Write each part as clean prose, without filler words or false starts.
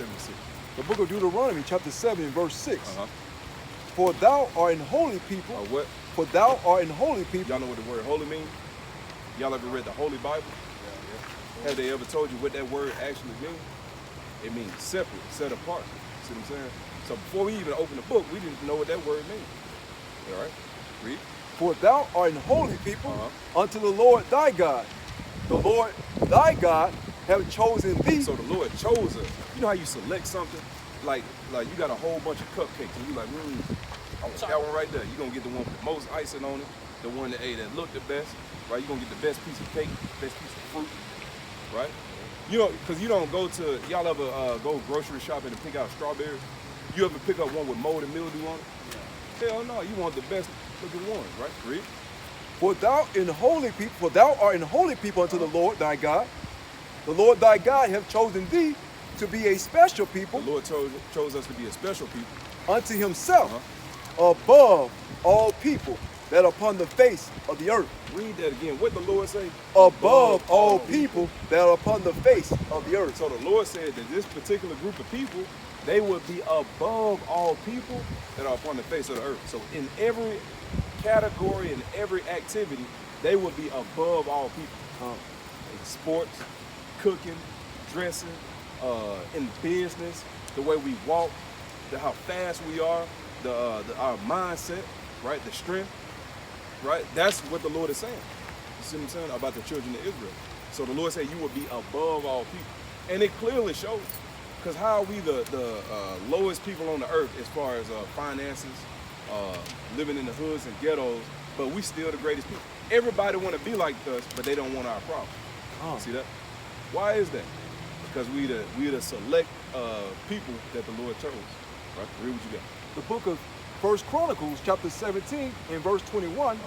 6. The book of Deuteronomy, chapter 7, and verse 6. For thou art an holy people. What? For thou art an holy people. Y'all know what the word holy means? Y'all ever read the Holy Bible? Have they ever told you what that word actually means? It means separate, set apart. See what I'm saying? So before we even open the book, we didn't know what that word means. All right? Read. For thou art an holy people unto the Lord thy God. The Lord thy God have chosen thee. So the Lord chose us. You know how you select something? Like you got a whole bunch of cupcakes and you like, I want that one right there. You're going to get the one with the most icing on it, the one that looked the best, right? You're going to get the best piece of cake, best piece of fruit, right? You know, because you don't go to, y'all ever go grocery shopping and pick out strawberries? You ever pick up one with mold and mildew on it? Yeah. Hell no, you want the best looking ones, right? Read. For thou art an holy people unto the Lord thy God. The Lord thy God have chosen thee to be a special people. The Lord chose us to be a special people. Unto himself, above all people that are upon the face of the earth. Read that again. What the Lord say? Above all people that are upon the face of the earth. So the Lord said that this particular group of people, they would be above all people that are upon the face of the earth. So in every category, in every activity, they would be above all people. In sports, cooking, dressing, in business, the way we walk, how fast we are, our mindset, right? The strength, right? That's what the Lord is saying. You see what I'm saying about the children of Israel. So the Lord said you will be above all people. And it clearly shows. Because how are we the lowest people on the earth as far as finances, living in the hoods and ghettos, but we still the greatest people. Everybody want to be like us, but they don't want our problems. See that? Why is that? Because we the select people that the Lord chose. Right? Read what you got. The book of 1 Chronicles, chapter 17, and verse 21.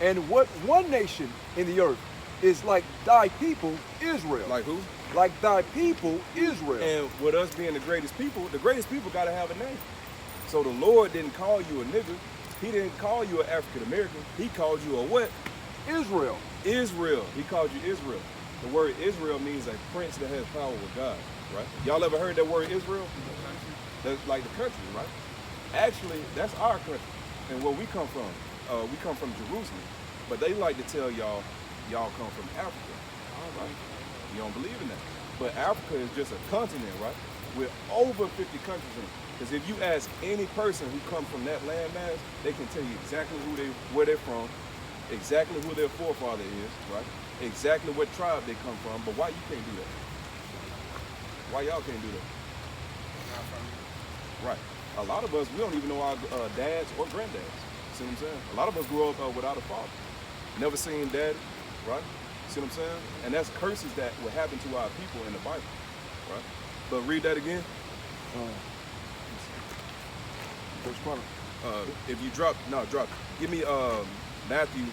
And what one nation in the earth is like thy people, Israel. Like who? Like thy people, Israel. And with us being the greatest people got to have a name. So the Lord didn't call you a nigger. He didn't call you an African American. He called you a what? Israel. Israel. He called you Israel. The word Israel means a prince that has power with God, right? Y'all ever heard that word Israel? That's like the country, right? Actually, that's our country. And where we come from Jerusalem. But they like to tell y'all come from Africa. Right? You don't believe in that. But Africa is just a continent, right? With over 50 countries in it. Because if you ask any person who comes from that landmass, they can tell you exactly where they're from, exactly who their forefather is, right? Exactly what tribe they come from. But why you can't do that? Why y'all can't do that? Right. A lot of us, we don't even know our dads or granddads. See what I'm saying? A lot of us grew up without a father. Never seen daddy, right? See what I'm saying? And that's curses that will happen to our people in the Bible, right? But read that again. If you drop. Give me Matthew.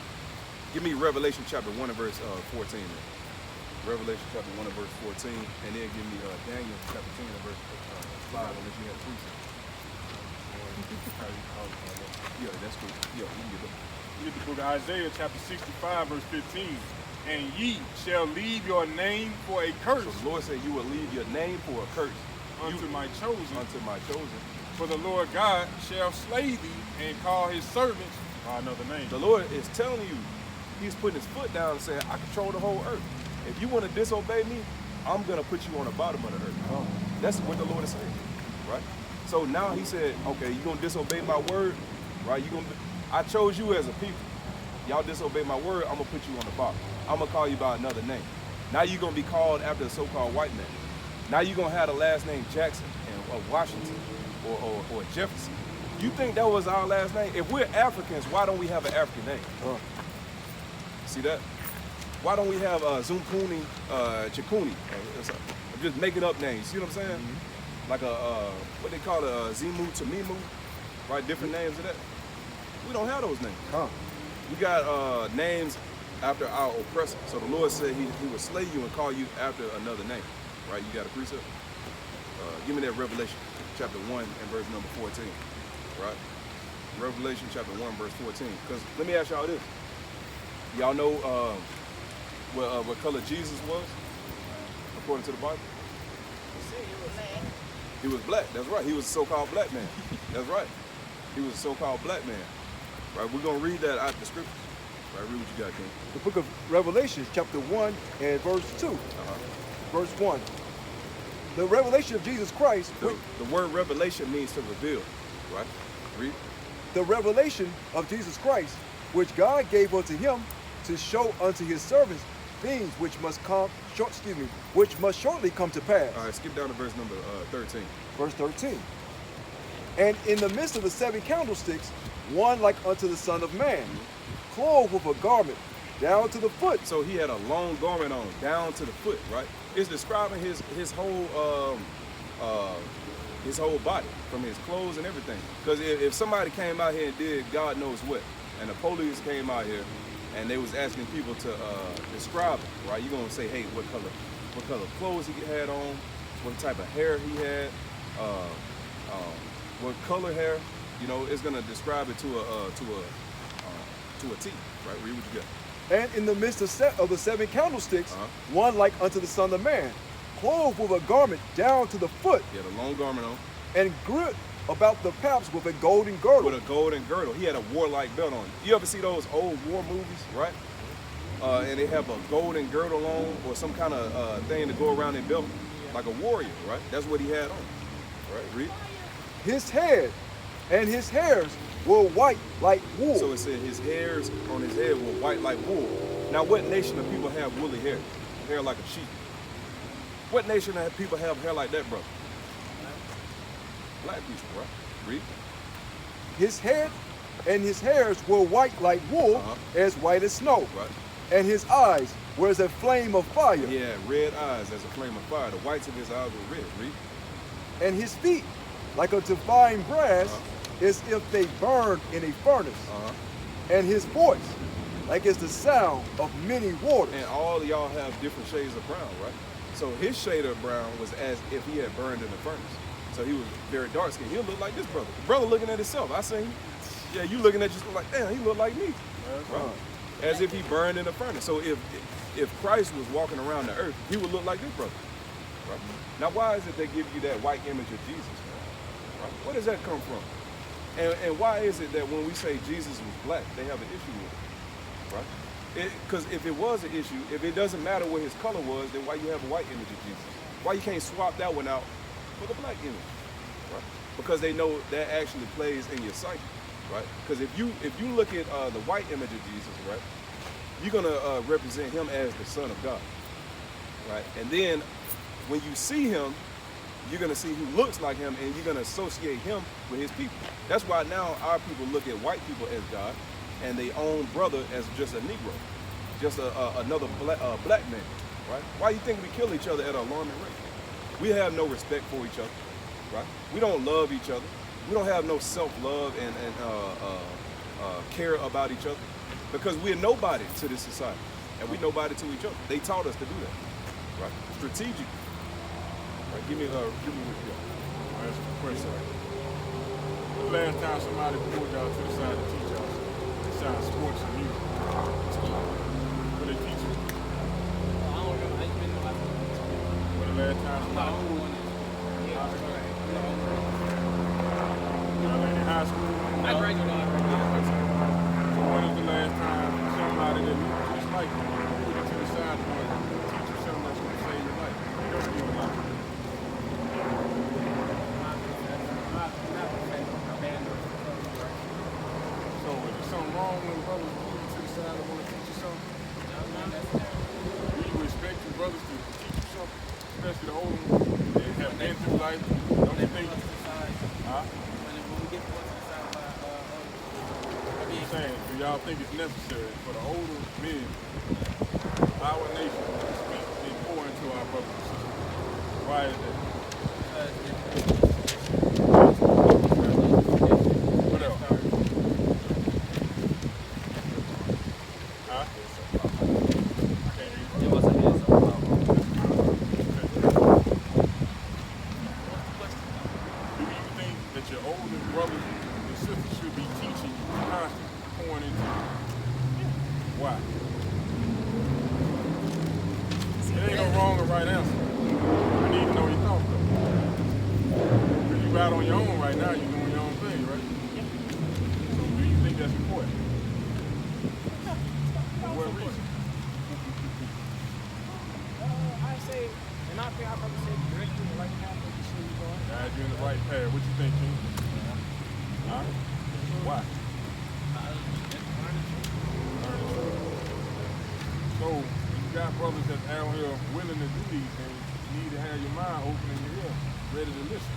Give me Revelation chapter 1 and verse 14. Man. Revelation chapter 1 and verse 14, and then give me Daniel chapter 10 and verse 5, unless you have precept. Yeah, that's cool. Yeah, you can get that. Read the book of Isaiah chapter 65 verse 15. And ye shall leave your name for a curse. So the Lord said you will leave your name for a curse. Unto my chosen. Unto my chosen. For the Lord God shall slay thee and call his servants by another name. The Lord is telling you, he's putting his foot down and saying, I control the whole earth. If you want to disobey me, I'm going to put you on the bottom of the earth. That's what the Lord is saying, right? So now he said, okay, you're going to disobey my word, right? I chose you as a people. Y'all disobey my word, I'm going to put you on the bottom. I'm going to call you by another name. Now you're going to be called after a so-called white man. Now you're going to have the last name Jackson or Washington or Jefferson. You think that was our last name? If we're Africans, why don't we have an African name? See that? Why don't we have Zumkuni, Chikuni? I'm just making up names. See what I'm saying? Like what they call it, Zimu Tamimu, right? Different names of that. We don't have those names. We got names after our oppressor. So the Lord said he would slay you and call you after another name, right? You got a precept? Give me that Revelation chapter 1 and verse number 14, right? Revelation chapter 1 verse 14. Because let me ask y'all this. Y'all know what color Jesus was according to the Bible? He was black. That's right. He was a so-called black man. That's right. He was a so-called black man. Right. We're gonna read that out the scriptures. Right. Read what you got, King. The book of Revelation, chapter 1 and verse 2. Verse 1. The revelation of Jesus Christ. The word revelation means to reveal. Right. Read. The revelation of Jesus Christ, which God gave unto him to show unto his servants things which must which must shortly come to pass. All right, skip down to verse number 13. Verse 13. And in the midst of the 7 candlesticks, one like unto the Son of Man, clothed with a garment down to the foot. So he had a long garment on, down to the foot, right? It's describing his whole body, from his clothes and everything. Because if somebody came out here and did God knows what, and the police came out here and they was asking people to describe it, right? You're gonna say, hey, what color clothes he had on, what type of hair he had, what color hair. You know, it's gonna describe it to a T, right? Read what you got. And in the midst of the 7 candlesticks, one like unto the Son of Man, clothed with a garment down to the foot. He had a long garment on. And girt about the paps with a golden girdle. With a golden girdle. He had a warlike belt on. You ever see those old war movies, right? And they have a golden girdle on or some kind of thing to go around their belt, like a warrior, right? That's what he had on, right? Read. His head and his hairs were white like wool. So it said his hairs on his head were white like wool. Now, what nation of people have woolly hair? Hair like a sheep. What nation of people have hair like that, brother? Black people, right? Read. His head and his hairs were white like wool, as white as snow. Right. And his eyes were as a flame of fire. Yeah, red eyes as a flame of fire. The whites of his eyes were red. Read. And his feet, like unto fine brass, as if they burned in a furnace. And his voice, like as the sound of many waters. And all of y'all have different shades of brown, right? So his shade of brown was as if he had burned in the furnace. So he was very dark skinned. He'll look like this brother. The brother looking at himself. I seen, yeah, you looking at yourself like, damn, he look like me. Right? As if he burned in the furnace. So if Christ was walking around the earth, he would look like this brother. Right? Now, why is it they give you that white image of Jesus? Right? Where does that come from? And why is it that when we say Jesus was black, they have an issue with it? Right? Because if it was an issue, if it doesn't matter what his color was, then why you have a white image of Jesus? Why you can't swap that one out for the black image? Right? Because they know that actually plays in your psyche. Right? Because if you look at the white image of Jesus, right, you're gonna represent him as the Son of God, right? And then when you see him, you're gonna see who looks like him, and you're gonna associate him with his people. That's why now our people look at white people as God, and their own brother as just a Negro, just another black man, right? Why do you think we kill each other at an alarming rate? We have no respect for each other, right? We don't love each other. We don't have no self-love and care about each other because we're nobody to this society and we're nobody to each other. They taught us to do that, right? Strategic. Right? Give me what you got. I'll ask you a question. The last time somebody pulled y'all to the side to teach y'all besides sports and music, what they teach you? I don't know. I ain't been no When the last time somebody pulled in high school? I graduated already. So when is the last time somebody that looked just like you pulled you to the side and wanted to teach you something that's going to save your life? Help you in life. So is there something wrong when brothers pull you to the side and want to teach you something? Do you expect your brothers to teach you something? Especially the older ones that have been through life? Don't you think? I'm saying, do y'all think it's necessary for the older men, our nation, to speak and pour into our brothers and sisters? Why is that? What else? Huh? I can't hear you. Do you think that your older brothers and sisters should be teaching you constantly, pouring into you? Why? It ain't no wrong or right answer. I need to know your thoughts though. what reason? I say, and I think I probably say directly the right path that you should be going. Guide you in the right path. What you think, King? Huh? Why? So, you got brothers that's out here willing to do these things. You need to have your mind open and your ear ready to listen.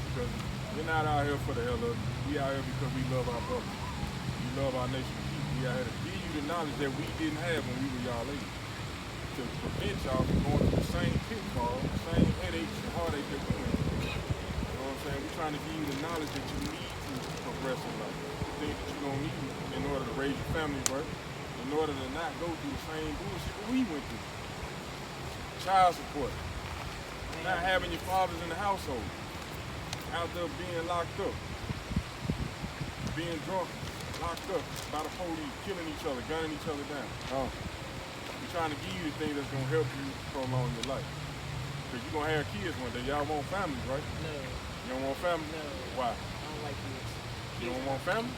Because we're not out here for the hell of it. We out here because we love our brothers. We love our nation of people. We out here to give you the knowledge that we didn't have when we were y'all age. To prevent y'all from going through the same pitfalls, the same headaches and heartaches that we went through. You know what I'm saying? We're trying to give you the knowledge that you need to progress in life. The things that you're going to need in order to raise your family right, in order to not go through the same bullshit that we went through. Child support, not having your fathers in the household, out there being locked up, being drunk, locked up by the police, killing each other, gunning each other down. We're trying to give you the thing that's going to help you prolong your life. Because you're going to have kids one day. Y'all want families, right? No. You don't want family? No. Why? I don't like kids. You don't want family?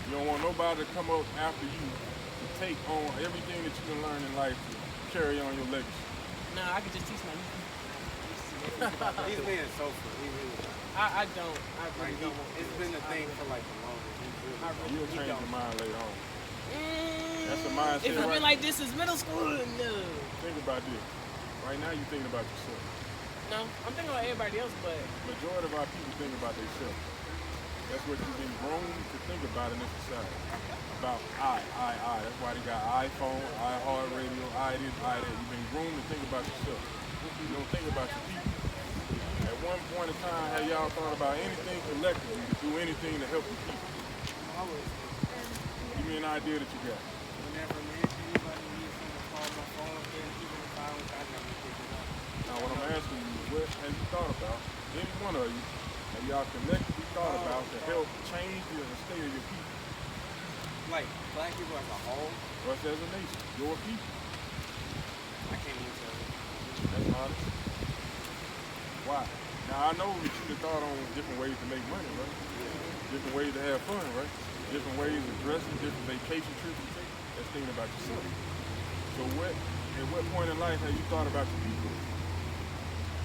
You don't want nobody to come up after you to take on everything that you can learn in life to carry on your legacy. Nah, I could just teach my youth. He's being sober. He really is. I don't. I really Like, don't want it's been a thing for like the longest. You'll He change don't. your mind later on. That's a mindset, If it's right? been like this since middle school, no. Think about this. Right now you're thinking about yourself. No, I'm thinking about everybody else, but Majority of our people think about themselves. That's what you've been grown to think about in this society. About I. That's why they got iPhone, iHeartRadio, I this, I that. You've been groomed to think about yourself. You don't think about your people. At one point in time, have y'all thought about anything collectively to do anything to help your people? Give me an idea that you got. Whenever anybody needs something to call my phone, then even if I don't got nothing to pick it up. Now what I'm asking you is what have you thought about, any one of you, have y'all collectively thought about to help change the state of your people? Like black people as a whole, Us as a nation, your people. I can't even tell you. That's honest. Why? Now I know that you have thought on different ways to make money, right? Different ways to have fun, right? Different ways of dressing, different vacation trips you take. That's thinking about yourself. So at what point in life have you thought about your people?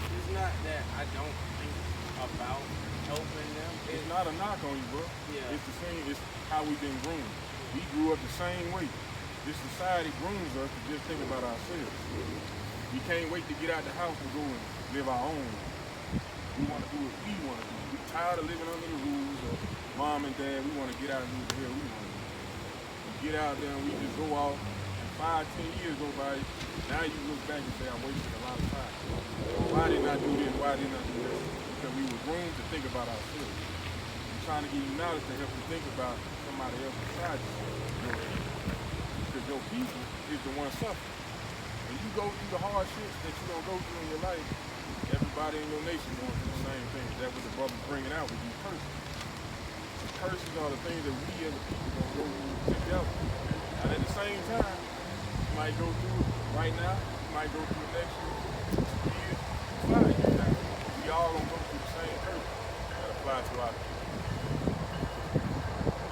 It's not that I don't think about helping them. It's not a knock on you, bro. Yeah. It's the same, it's how we've been groomed. We grew up the same way. This society grooms us to just think about ourselves. We can't wait to get out the house and go and live our own life. We want to do what we want to do. We're tired of living under the rules of mom and dad. We want to get out and do what the hell we want to do. We get out there and we just go off, and 5-10 years go by. Now you look back and say, I wasted a lot of time. Why didn't I do this? Why didn't I do that? Because we were groomed to think about ourselves. I'm trying to give you knowledge to help you think about somebody else besides you. Because your people is the one suffering. When you go through the hardships that you're going to go through in your life, everybody in your nation going through the same thing. That's what the brother's bringing out with these curses. The curses are the things that we as a people going to go through together. And at the same time, you might go through it right now, you might go through it next year, 2 years, 5 years now. We all going to go through the same curse that apply to our people.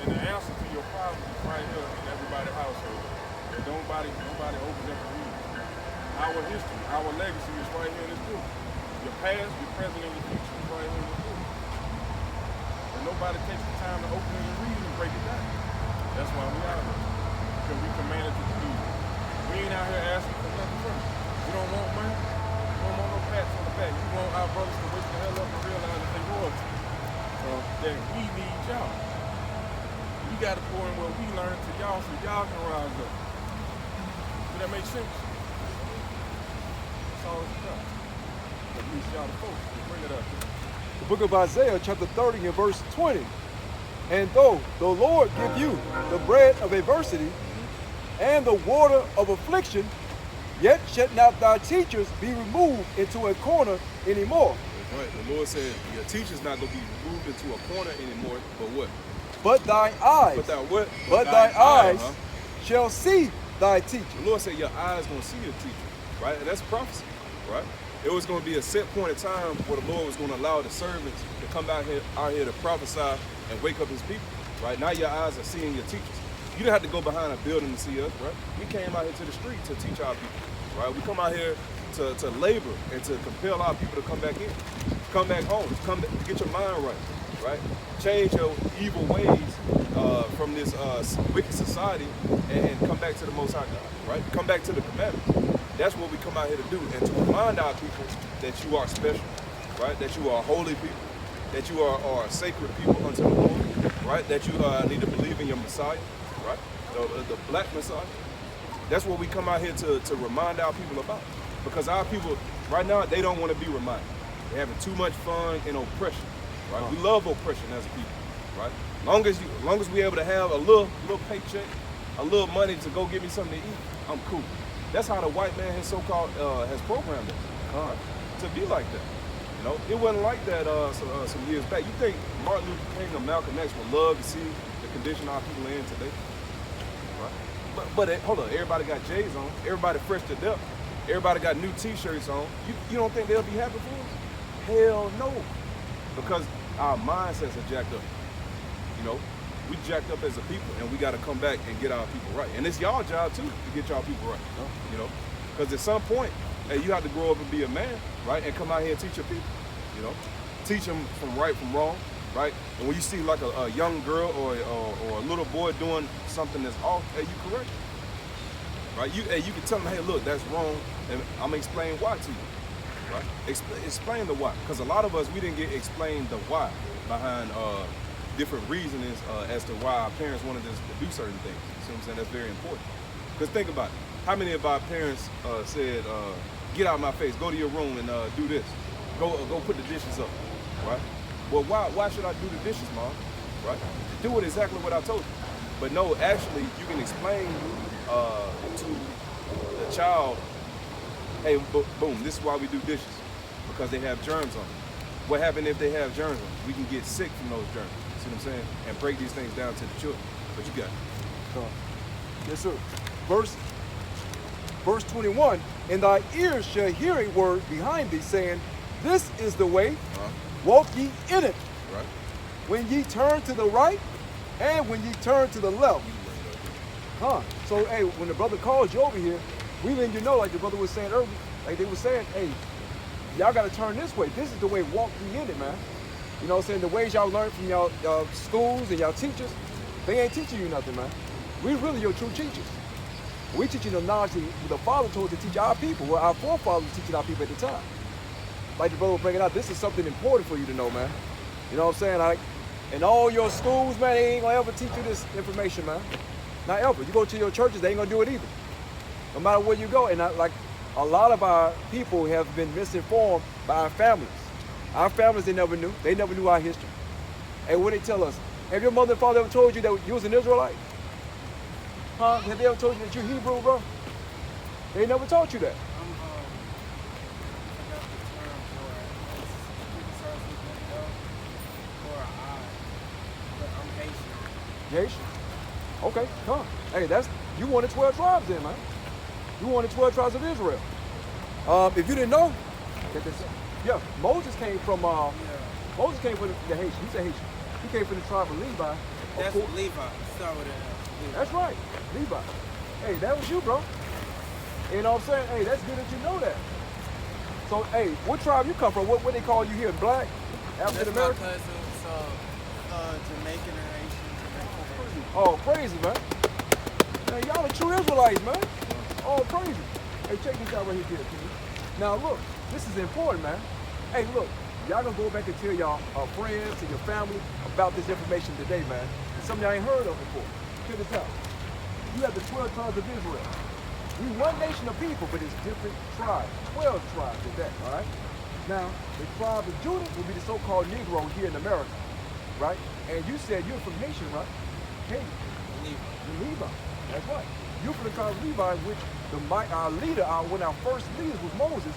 And the answer to your problem is right here in everybody's household. And nobody opens up and reads. Our history, our legacy is right here in this book. Your past, your present, and your future is right here in this book. And nobody takes the time to open it and read it and break it down. That's why we out here. Because we commanded to do it. We ain't out here asking for nothing from you. We don't want money. We don't want no pats on the back. We want our brothers to wake the hell up and realize that they royalty. That we need y'all. We got to pour in what we learned to y'all so y'all can rise up. Does that make sense? That's all it's about. At least y'all the folks. Bring it up. The book of Isaiah, chapter 30 and verse 20. And though the Lord give you the bread of adversity and the water of affliction, yet shall not thy teachers be removed into a corner anymore. That's right. The Lord said your teacher's not going to be removed into a corner anymore, but what? But thine eyes, But thou what? but thine eyes shall see thy teacher. The Lord said your eyes going to see the teacher, right? And that's prophecy, right? It was going to be a set point in time where the Lord was going to allow the servants to come out here to prophesy and wake up his people, right? Now your eyes are seeing your teachers. You didn't have to go behind a building to see us, right? We came out here to the street to teach our people, right? We come out here to labor and to compel our people to come back in, come back home, get your mind right? Change your evil ways from this wicked society and come back to the Most High God, right? Come back to the commandments. That's what we come out here to do, and to remind our people that you are special, right? That you are holy people, that you are sacred people unto the Lord, right? That you need to believe in your Messiah, right? The black Messiah. That's what we come out here to remind our people about. Because our people, right now, they don't want to be reminded. They're having too much fun in oppression, right? We love oppression as a people, right? Long as we able to have a little paycheck, a little money to go get me something to eat, I'm cool. That's how the white man has so-called has programmed us to be like that. You know, it wasn't like that some years back. You think Martin Luther King or Malcolm X would love to see the condition our people are in today, right? But hold on, everybody got J's on. Everybody fresh to death. Everybody got new T-shirts on. You don't think they'll be happy for us? Hell no, because our mindsets are jacked up. You know, we jacked up as a people, and we got to come back and get our people right. And it's y'all job too to get y'all people right. You know, because at some point, hey, you have to grow up and be a man, right? And come out here and teach your people. You know, teach them from right from wrong, right? And when you see like a young girl or a little boy doing something that's off, hey, you correct it, right? You can tell them, hey, look, that's wrong, and I'm gonna explain why to you, right? Explain the why, because a lot of us, we didn't get explained the why behind different reasonings as to why our parents wanted us to do certain things. You see what I'm saying? That's very important. Because think about it. How many of our parents said, get out of my face, go to your room and do this. Go put the dishes up, right? Well, why should I do the dishes, Mom? Right? Do it exactly what I told you. But no, actually, you can explain to the child, hey, boom, this is why we do dishes, because they have germs on them. What happens if they have germs on them? We can get sick from those germs. See what I'm saying? And break these things down to the children. But you got it. Yes, sir. Verse 21, and thy ears shall hear a word behind thee, saying, this is the way, walk ye in it. Right. When ye turn to the right, and when ye turn to the left. So, hey, when the brother calls you over here, we letting you know, like the brother was saying earlier, like they were saying, hey, y'all got to turn this way. This is the way, walk ye in it, man. You know what I'm saying? The ways y'all learn from y'all schools and y'all teachers, they ain't teaching you nothing, man. We really your true teachers. We teaching the knowledge that the Father told us to teach our people, what our forefathers were teaching our people at the time. Like the brother was bringing out, this is something important for you to know, man. You know what I'm saying? Like, in all your schools, man, they ain't gonna ever teach you this information, man. Not ever. You go to your churches, they ain't gonna do it either. No matter where you go. And like a lot of our people have been misinformed by our families. Our families, they never knew. They never knew our history. And what they tell us, have your mother and father ever told you that you was an Israelite? Have they ever told you that you're Hebrew, bro? They never taught you that. Haitian. Okay, come. Hey, you one of the 12 tribes then, man. You one of the 12 tribes of Israel. If you didn't know, yeah, Moses came from the Haitian. He's a Haitian. He came from the tribe of Levi. That's Levi. Start with that. That's right, Levi. Hey, that was you, bro. You know what I'm saying? Hey, that's good that you know that. So, hey, what tribe you come from? What they call you here? Black? African American? That's my cousins, Jamaican and Haitian. Oh, crazy, man. Man, y'all are true Israelites, man. Oh, crazy. Hey, check this out right here, kid. Now, look, this is important, man. Hey, look, y'all gonna go back and tell y'all friends and your family about this information today, man. It's something y'all ain't heard of before. Check this out. You have the 12 tribes of Israel. We one nation of people, but it's different tribes. 12 tribes at that, all right? Now, the tribe of Judah will be the so-called Negro here in America, right? And you said you're from Haitian, right? Haiti. Levi. That's right. You're from the tribe of Levi, which our leader, one of our first leaders was Moses,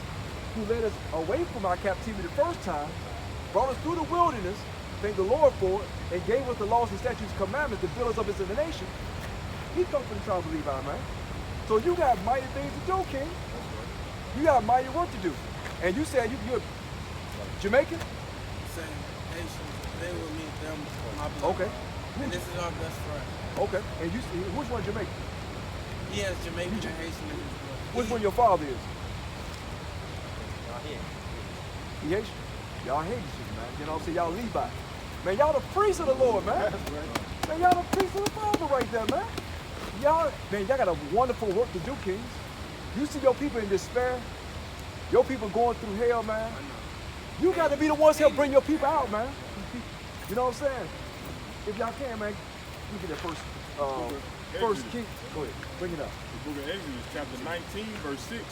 who led us away from our captivity the first time, brought us through the wilderness, thank the Lord for it, and gave us the laws and statutes and commandments to build us up as a nation. He comes from the tribe of Levi, man. So you got mighty things to do, King. You got mighty work to do. And you said you're Jamaican? Same Haitian. They will meet them. My blood. Okay. And this is our best friend. Okay. And you, which one Jamaican? He has Jamaican and Haitian in his blood. Which one your father is? Y'all here. He Haitian. Y'all Haitians, man. You know what I'm saying? Y'all Levites. Man, y'all the priests of the Lord, man. Man, y'all the priests of the Father right there, man. Y'all got a wonderful work to do, kings. You see your people in despair. Your people going through hell, man. You got to be the ones help bring your people out, man. You know what I'm saying? If y'all can, man, you get that first king. Go ahead, bring it up. The book of Exodus, chapter 19, verse 6.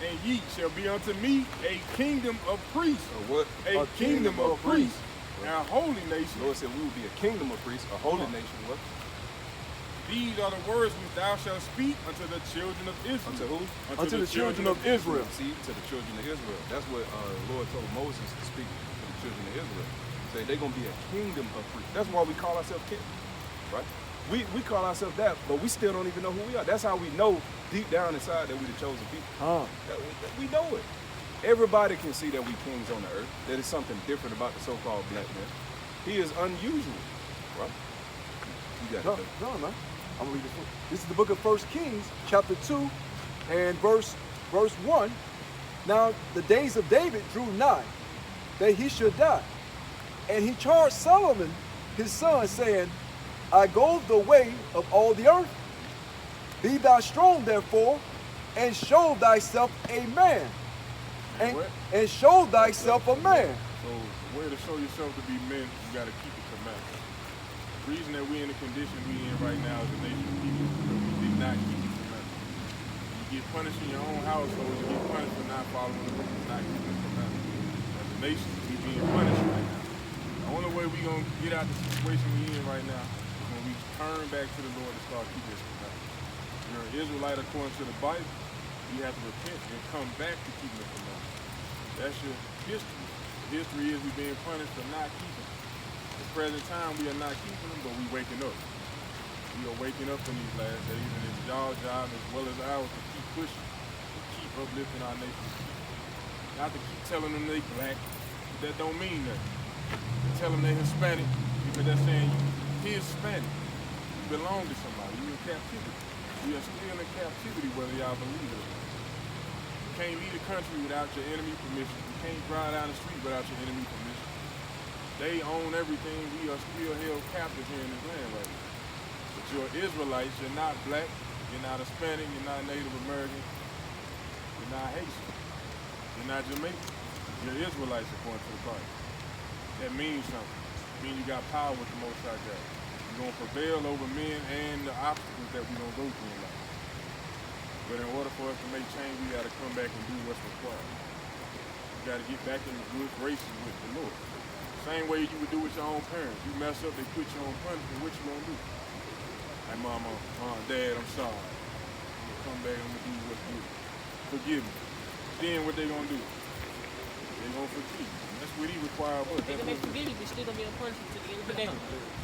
And ye shall be unto me a kingdom of priests. What? A kingdom of priests. And a holy nation. The Lord said we will be a kingdom of priests, a holy nation. What? These are the words which thou shalt speak unto the children of Israel. Unto who? Unto the children of Israel. See, to the children of Israel. That's what the Lord told Moses to speak to the children of Israel. Say they're going to be a kingdom of priests. That's why we call ourselves kings, right? We call ourselves that, but we still don't even know who we are. That's how we know deep down inside that we're the chosen people. We know it. Everybody can see that we kings on the earth. That is something different about the so-called black man. He is unusual, right? You got it. No, man. I'm gonna read this book. This is the book of 1 Kings, chapter 2, and verse 1. Now the days of David drew nigh, that he should die. And he charged Solomon, his son, saying, I go the way of all the earth. Be thou strong, therefore, and show thyself a man. And show thyself a man. So the way to show yourself to be men, you got to keep the commandments. The reason that we're in the condition we're in right now as a nation of people is because we did not keep the commandments. You get punished in your own household, you get punished for not following the rules, not keeping the commandments. As a nation, we being punished right now. The only way we're going to get out of the situation we're in right now is when we turn back to the Lord and start keeping His commandments. If you're an Israelite according to the Bible, you have to repent and come back to keeping the commandments. That's your history. The history is we're being punished for not keeping them. At the present time, we are not keeping them, but we're waking up. We are waking up in these last days, and it's y'all job as well as ours to keep pushing, to keep uplifting our nation's people. Not to keep telling them they black, but that don't mean nothing. To tell them they Hispanic, because they're saying you Hispanic. You belong to somebody. You're in captivity. We are still in captivity, whether y'all believe it or not. You can't leave the country without your enemy permission. You can't drive down the street without your enemy permission. They own everything. We are still held captive here in this land right now. But you're Israelites. You're not black. You're not Hispanic. You're not Native American. You're not Haitian. You're not Jamaican. You're Israelites according to the Bible. That means something. It means you got power with the Most High God. You're going to prevail over men and the obstacles that we're going to go through in life. But in order for us to make change, we got to come back and do what's required. You got to get back in the good graces with the Lord. Same way you would do with your own parents. You mess up, they put you on punishment. What you gonna do? Hey, mama, dad, I'm sorry. I'm gonna come back and I'm gonna do what's good. Forgive me. Then what they gonna do? They gonna forgive you. That's what He requires of us. Even if they forgive you, you're still gonna be a punishment to the end of the day.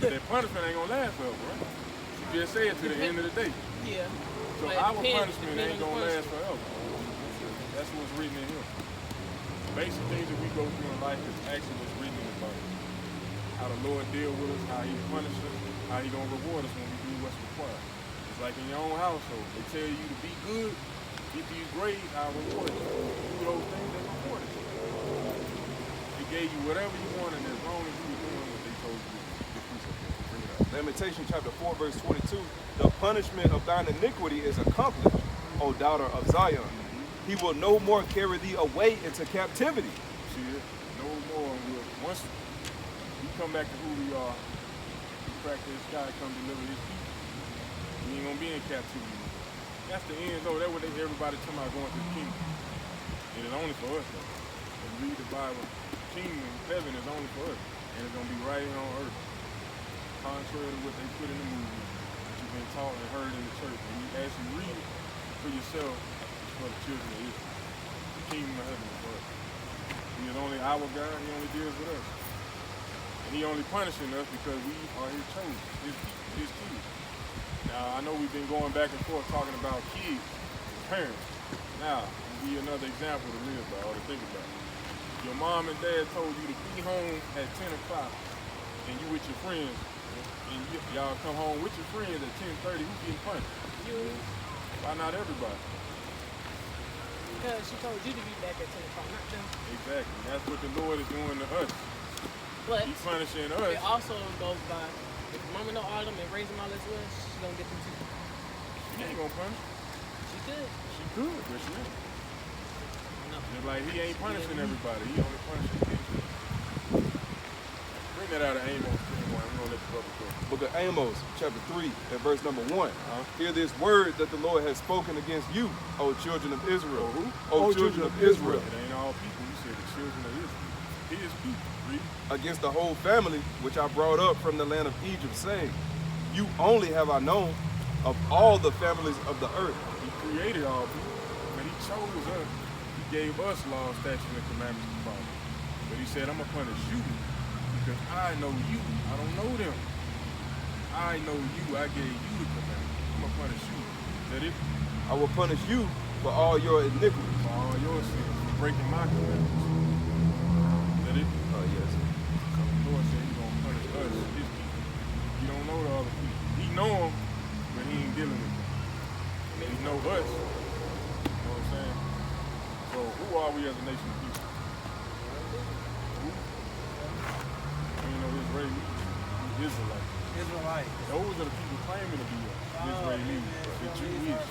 But that punishment ain't gonna last forever, right? You just say it to the end of the day. Yeah. So But our depends punishment on ain't the gonna last punishment. forever. That's what's written in here. Basic things that we go through in life is actually what's written in the Bible. How the Lord deal with us, how He punishes us, how He gonna reward us when we do what's required. It's like in your own household. They tell you to be good, get these grades, I'll reward you. Do those things, they reward you. They gave you whatever you wanted as long as you were doing what they told you to do. Lamentation chapter 4, verse 22. The punishment of thine iniquity is accomplished, O daughter of Zion. He will no more carry thee away into captivity. See it? No more. Once we come back to who we are, we crack this sky, come deliver His people. We ain't gonna be in captivity. That's the end. So that's what everybody talking about going to the kingdom. It is only for us though. When you read the Bible, the kingdom, heaven is only for us. And it's gonna be right here on earth. Contrary to what they put in the movie, what you've been taught and heard in the church. When you actually read it for yourself, for the children of Israel. The kingdom of heaven is for us. He is only our God, He only deals with us. And He only punishing us because we are His chosen, His kids. Now, I know we've been going back and forth talking about kids and parents. Now, I'll give you another example to live by or to think about. Your mom and dad told you to be home at 10 o'clock and you with your friends in and y'all come home with your friends at 10:30, who getting punished? You, Why not everybody? because she told you to be back at 10 o'clock, not them. Exactly. That's what the Lord is doing to us. But He's punishing it us. also goes by, if mama know all them and raise them all as well, she gonna get them too. She ain't gonna punish. She could. She could, but she ain't. No. Just like he ain't punishing everybody. He only punishing people. Bring that out of Amos 21. I'm gonna let the brother go. Book of Amos, chapter 3, and verse number 1. Hear this word that the Lord has spoken against you, O children of Israel. Who? O children of Israel. It ain't all people. You said the children of Israel. His people. Read. Against the whole family which I brought up from the land of Egypt, saying, you only have I known of all the families of the earth. He created all people, but he chose us. He gave us laws, statutes, and commandments to follow. But he said, I'm going to punish you because I know you. I don't know them. I know you. I gave you the commandments. I'm going to punish you. Is that it? I will punish you for all your iniquities. For all your sins, for breaking my commandments. Is that it? Yes. The Lord said he's going to punish us, his people. He don't know the other people. He know them, but he ain't dealing with them. He know us. You know what I'm saying? So who are we as a nation of people? Who? You know, Israeli. Israelites. Israelite. Those are the people claiming to be Israeli. The Jewish.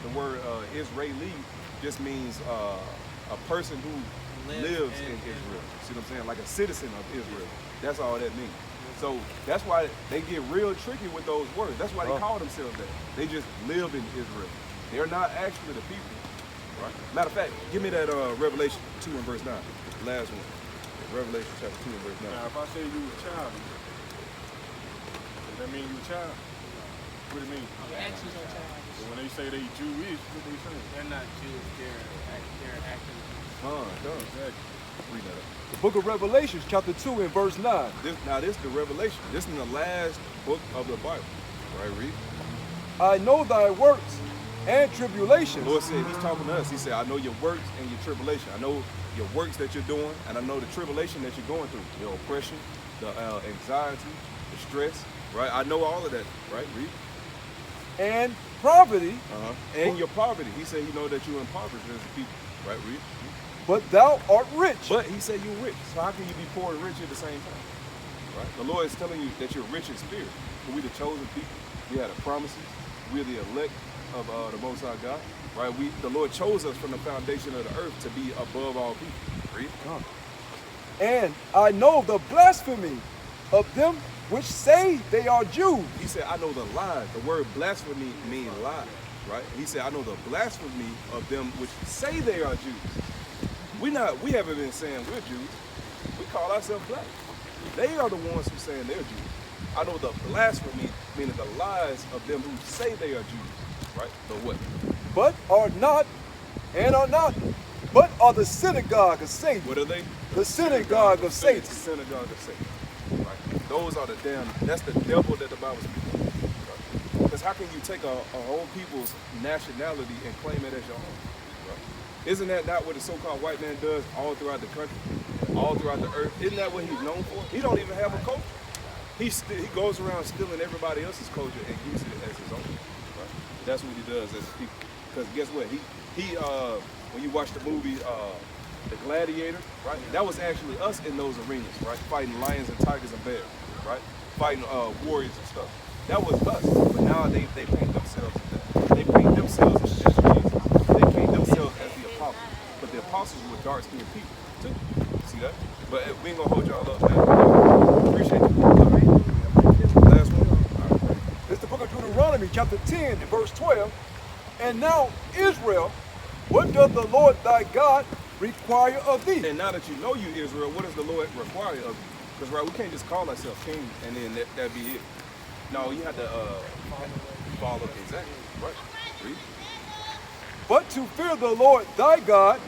The word Israeli just means a person who lives in Israel. See what I'm saying? Like a citizen of Israel. That's all that means. So that's why they get real tricky with those words. That's why they call themselves that. They just live in Israel. They're not actually the people. Right? Matter of fact, give me that Revelation 2 and verse 9. Last one. Revelation chapter 2 and verse 9. Now, if I say you a child, does that mean you a child? What do you mean? Your actions are childish. So when they say they Jewish, what they saying? They're not Jews. They're acting. Exactly. Read that up. The book of Revelation, chapter 2 and verse 9. This is the Revelation. This is the last book of the Bible. Right, read. I know thy works and tribulations. The Lord said, he's talking to us. He said, I know your works and your tribulation. I know your works that you're doing, and I know the tribulation that you're going through. Your oppression, the anxiety, the stress, right? I know all of that, right? Read. And poverty, And your poverty. He said he know that you're impoverished as a people, right? Read. but thou art rich. But he said you're rich. So how can you be poor and rich at the same time? Right? The Lord is telling you that you're rich in spirit. But we're the chosen people. We have the promises. We're the elect of the Most High God. Right? The Lord chose us from the foundation of the earth to be above all people. Read. And I know the blasphemy of them which say they are Jews. He said, I know the lies. The word blasphemy means lie. Right? He said, I know the blasphemy of them which say they are Jews. We haven't been saying we're Jews. We call ourselves black. They are the ones who saying they're Jews. I know the blasphemy, meaning the lies of them who say they are Jews. Right? The what? But are not, and are not, but are the synagogue of Satan. What are they? The synagogue of Satan. The synagogue of Satan. Right? Those are that's the devil that the Bible speaks of. Right? Because how can you take a whole people's nationality and claim it as your own? Right? Isn't that not what the so-called white man does all throughout the country, all throughout the earth? Isn't that what he's known for? He don't even have a culture. He goes around stealing everybody else's culture and uses it as his own. Right? That's what he does as a people. Because guess what? He when you watch the movie The Gladiator, right? That was actually us in those arenas, right? Fighting lions and tigers and bears, right? Fighting warriors and stuff. That was us. But now they paint themselves as that. They paint themselves as Jesus. They paint themselves as the apostles. But the apostles were dark-skinned people too. See that? But we ain't gonna hold y'all up, man. Appreciate you. Last one. It's the book of Deuteronomy, chapter 10, and verse 12. And now, Israel, what doth the Lord thy God require of thee? And now that you know you Israel, what does the Lord require of you? Because right, we can't just call ourselves king and then that be it. No, you have to follow exactly. Right. Read. But to fear the Lord thy God,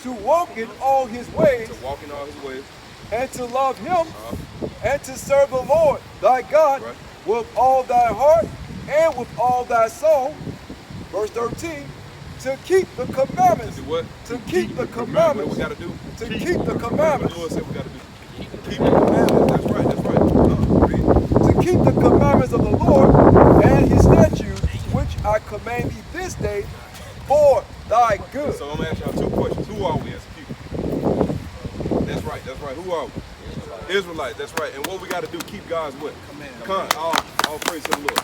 to walk in all his ways, To walk in all his ways. and to love him, and to serve the Lord thy God Right. with all thy heart and with all thy soul. Verse 13, to keep the commandments. To do what? To keep the What commandments. we got to do? To keep the What commandments. the Lord said we got to do. Keep the commandments. That's right. That's right. Read. To keep the commandments of the Lord and his statutes, which I command thee this day for thy good. So I'm gonna ask y'all two questions. Who are we as a people? That's right. That's right. Who are we? Israelites. That's right. And what we got to do? Keep God's what? All praise to the Lord.